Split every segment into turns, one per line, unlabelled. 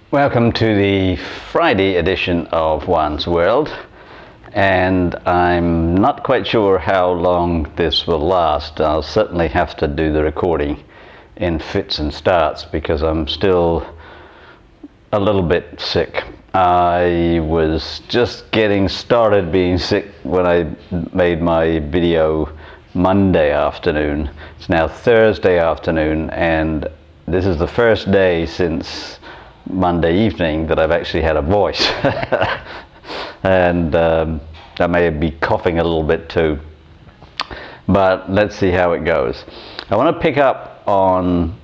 Welcome to the Friday edition of One's World, and I'm not quite sure how long this will last. I'll certainly have to do the recording in fits and starts because I'm still a little bit sick. I was just getting started being sick when I made my video Monday afternoon. It's now Thursday afternoon, and this is the first day since Monday evening that I've actually had a voice. And I may be coughing a little bit too, but let's see how it goes. I want to pick up on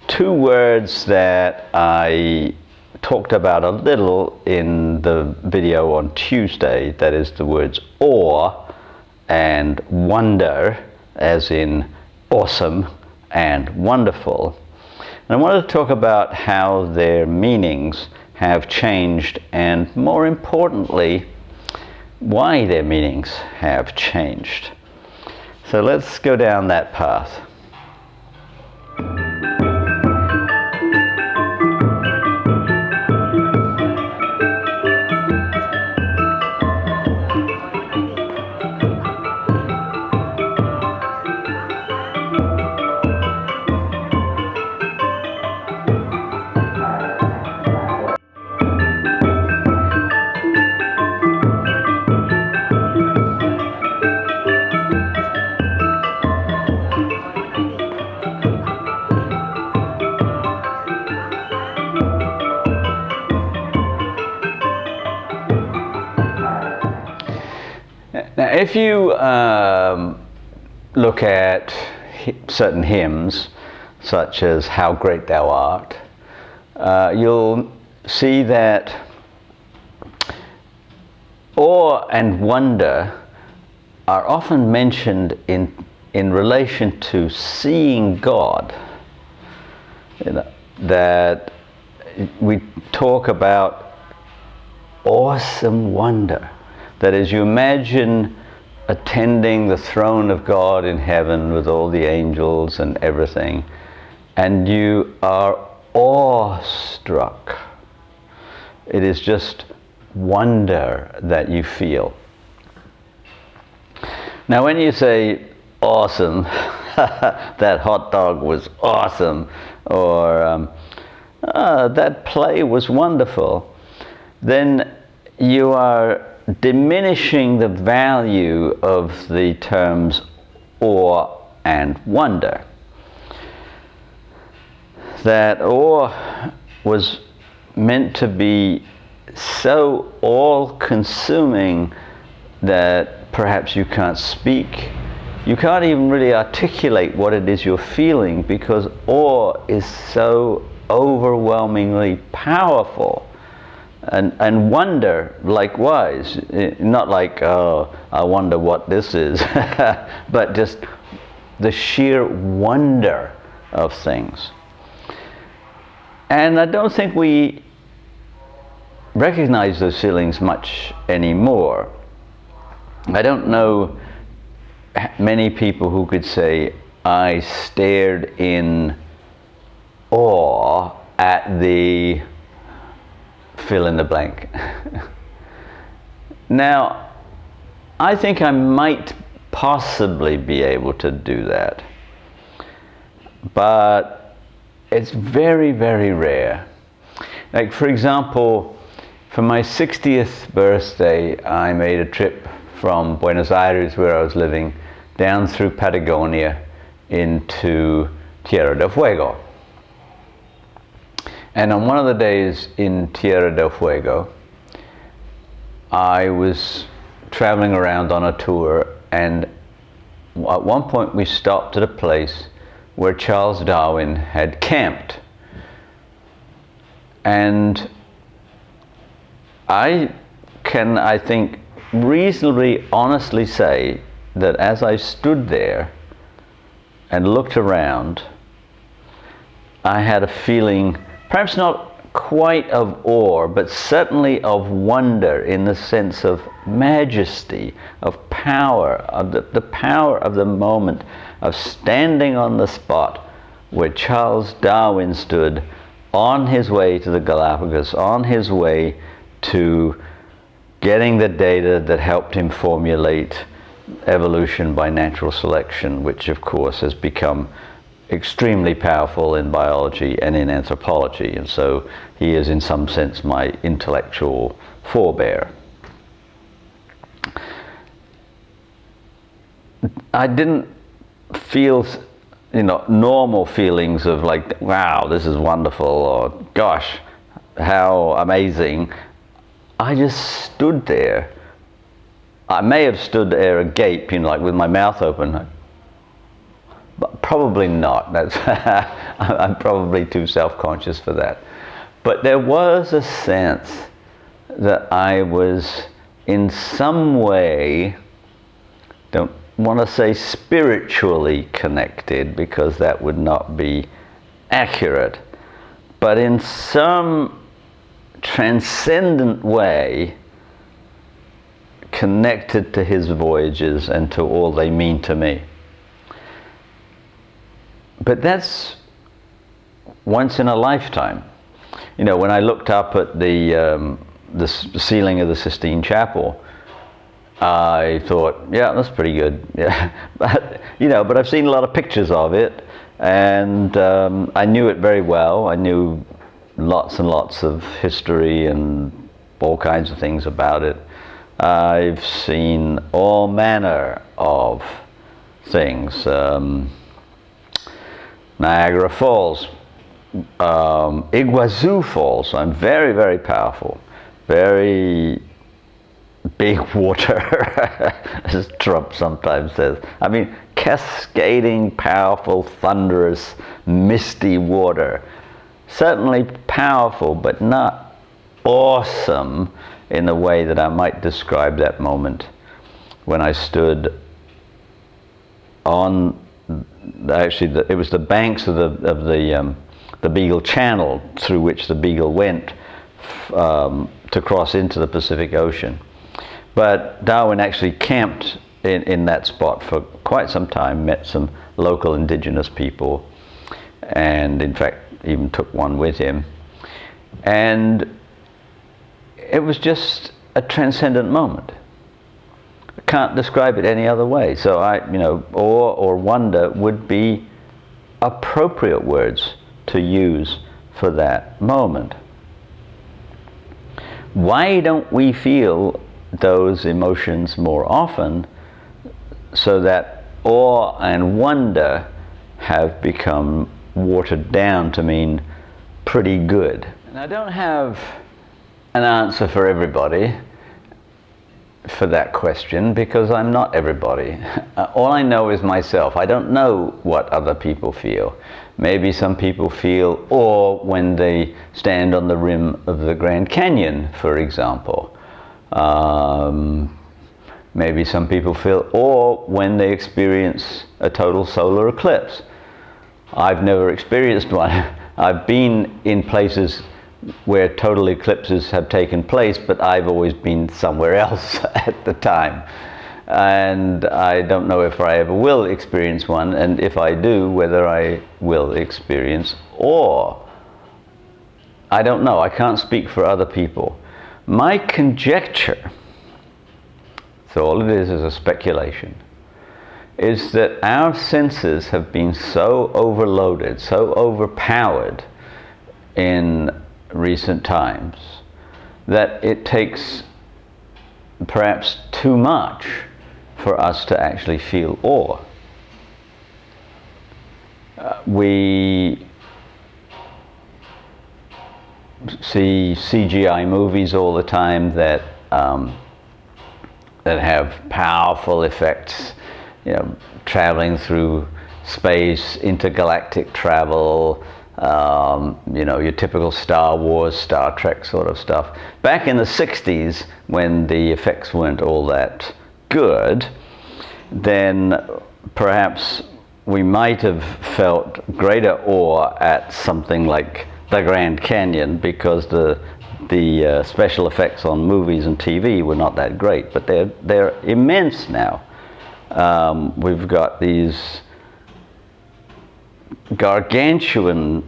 two words that I talked about a little in the video on Tuesday. That is the words awe and wonder, as in awesome and wonderful. And I wanted to talk about how their meanings have changed, and more importantly, why their meanings have changed. So let's go down that path. Now, if you look at certain hymns, such as How Great Thou Art, you'll see that awe and wonder are often mentioned in relation to seeing God. You know, that we talk about awesome wonder. That is, you imagine attending the throne of God in heaven with all the angels and everything, and you are awestruck. It is just wonder that you feel. Now, when you say awesome, that hot dog was awesome, or that play was wonderful, then you are diminishing the value of the terms awe and wonder. That awe was meant to be so all-consuming that perhaps you can't speak. You can't even really articulate what it is you're feeling, because awe is so overwhelmingly powerful. And wonder, likewise, not like, oh, I wonder what this is, but just the sheer wonder of things. And I don't think we recognize those feelings much anymore. I don't know many people who could say, I stared in awe at the fill in the blank. Now, I think I might possibly be able to do that, but it's very, very rare. Like, for example, for my 60th birthday, I made a trip from Buenos Aires, where I was living, down through Patagonia into Tierra del Fuego. And on one of the days in Tierra del Fuego, I was traveling around on a tour, and at one point we stopped at a place where Charles Darwin had camped. And I can, I think, reasonably honestly say that as I stood there and looked around, I had a feeling, perhaps not quite of awe, but certainly of wonder, in the sense of majesty, of power, of the power of the moment, of standing on the spot where Charles Darwin stood on his way to the Galapagos, on his way to getting the data that helped him formulate evolution by natural selection, which of course has become extremely powerful in biology and in anthropology. And so he is in some sense my intellectual forebear. I didn't feel, normal feelings of like, wow, this is wonderful, or gosh, how amazing. I just stood there. I may have stood there agape, like with my mouth open, but probably not. That's I'm probably too self-conscious for that. But there was a sense that I was in some way, don't want to say spiritually connected, because that would not be accurate, but in some transcendent way connected to his voyages and to all they mean to me. But that's once in a lifetime. When I looked up at the ceiling of the Sistine Chapel, I thought, yeah, that's pretty good. Yeah, but I've seen a lot of pictures of it, and I knew it very well. I knew lots and lots of history and all kinds of things about it. I've seen all manner of things. Niagara Falls, Iguazu Falls. I'm very, very powerful, very big water, as Trump sometimes says. I mean, cascading, powerful, thunderous, misty water. Certainly powerful, but not awesome in the way that I might describe that moment when I stood on, it was the banks of the Beagle Channel, through which the Beagle went to cross into the Pacific Ocean. But Darwin actually camped in that spot for quite some time, met some local indigenous people, and in fact even took one with him. And it was just a transcendent moment. I can't describe it any other way. So awe or wonder would be appropriate words to use for that moment. Why don't we feel those emotions more often, so that awe and wonder have become watered down to mean pretty good? And I don't have an answer for everybody for that question, because I'm not everybody. All I know is myself. I don't know what other people feel. Maybe some people feel awe when they stand on the rim of the Grand Canyon, for example. Maybe some people feel awe when they experience a total solar eclipse. I've never experienced one. I've been in places where total eclipses have taken place, but I've always been somewhere else at the time. And I don't know if I ever will experience one, and if I do, whether I will experience awe. I don't know. I can't speak for other people. My conjecture, so all it is a speculation, is that our senses have been so overloaded, so overpowered in recent times, that it takes perhaps too much for us to actually feel awe. We see CGI movies all the time that have powerful effects, traveling through space, intergalactic travel, your typical Star Wars, Star Trek sort of stuff. Back in the 60s, when the effects weren't all that good, then perhaps we might have felt greater awe at something like the Grand Canyon, because the special effects on movies and TV were not that great, but they're immense now. We've got these gargantuan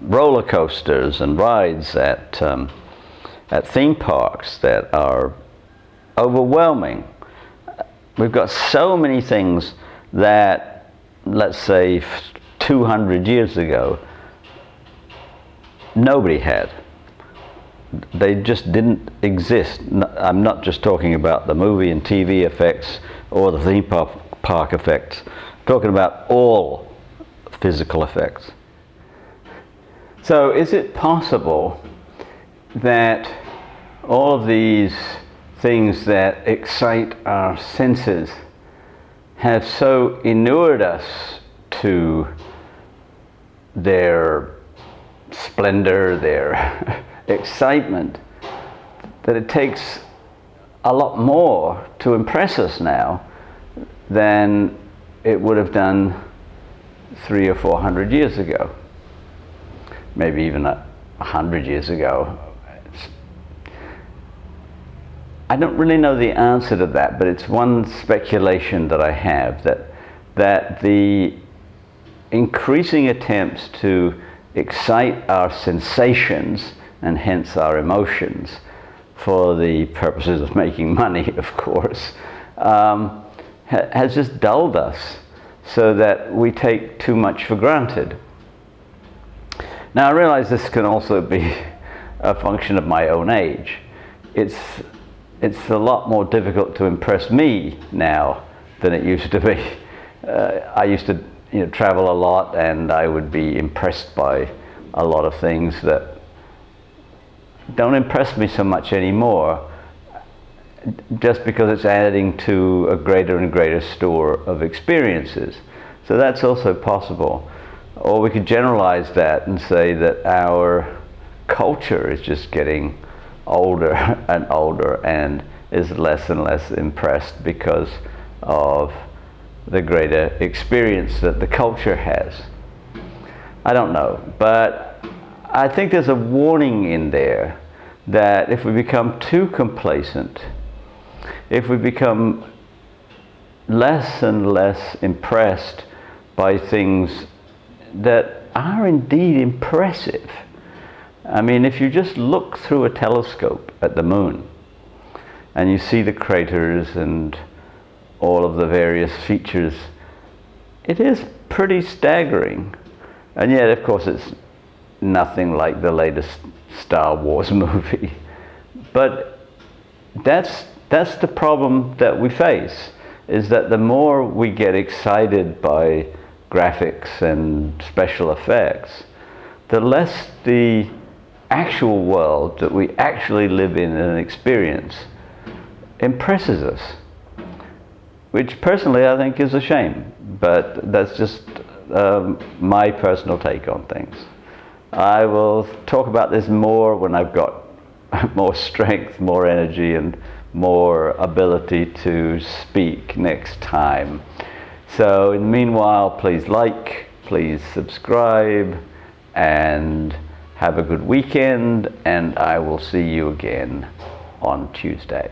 roller coasters and rides at theme parks that are overwhelming. We've got so many things that, let's say, 200 years ago, nobody had. They just didn't exist. I'm not just talking about the movie and TV effects or the theme park effects. I'm talking about all physical effects. So is it possible that all of these things that excite our senses have so inured us to their splendor, their excitement, that it takes a lot more to impress us now than it would have done 300 or 400 years ago, maybe even 100 years ago? I don't really know the answer to that, but it's one speculation that I have, that the increasing attempts to excite our sensations and hence our emotions for the purposes of making money, of course, has just dulled us so that we take too much for granted. Now I realize this can also be a function of my own age. It's a lot more difficult to impress me now than it used to be. I used to travel a lot, and I would be impressed by a lot of things that don't impress me so much anymore, just because it's adding to a greater and greater store of experiences. So that's also possible. Or we could generalize that and say that our culture is just getting older and older and is less and less impressed because of the greater experience that the culture has. I don't know, but I think there's a warning in there that if we become too complacent, if we become less and less impressed by things that are indeed impressive. I mean, if you just look through a telescope at the moon and you see the craters and all of the various features, it is pretty staggering. And yet, of course, it's nothing like the latest Star Wars movie. But that's the problem that we face, is that the more we get excited by graphics and special effects, the less the actual world that we actually live in and experience impresses us, which personally I think is a shame, but that's just my personal take on things. I will talk about this more when I've got more strength, more energy, and more ability to speak next time. So in the meanwhile, please like, please subscribe, and have a good weekend, and I will see you again on Tuesday.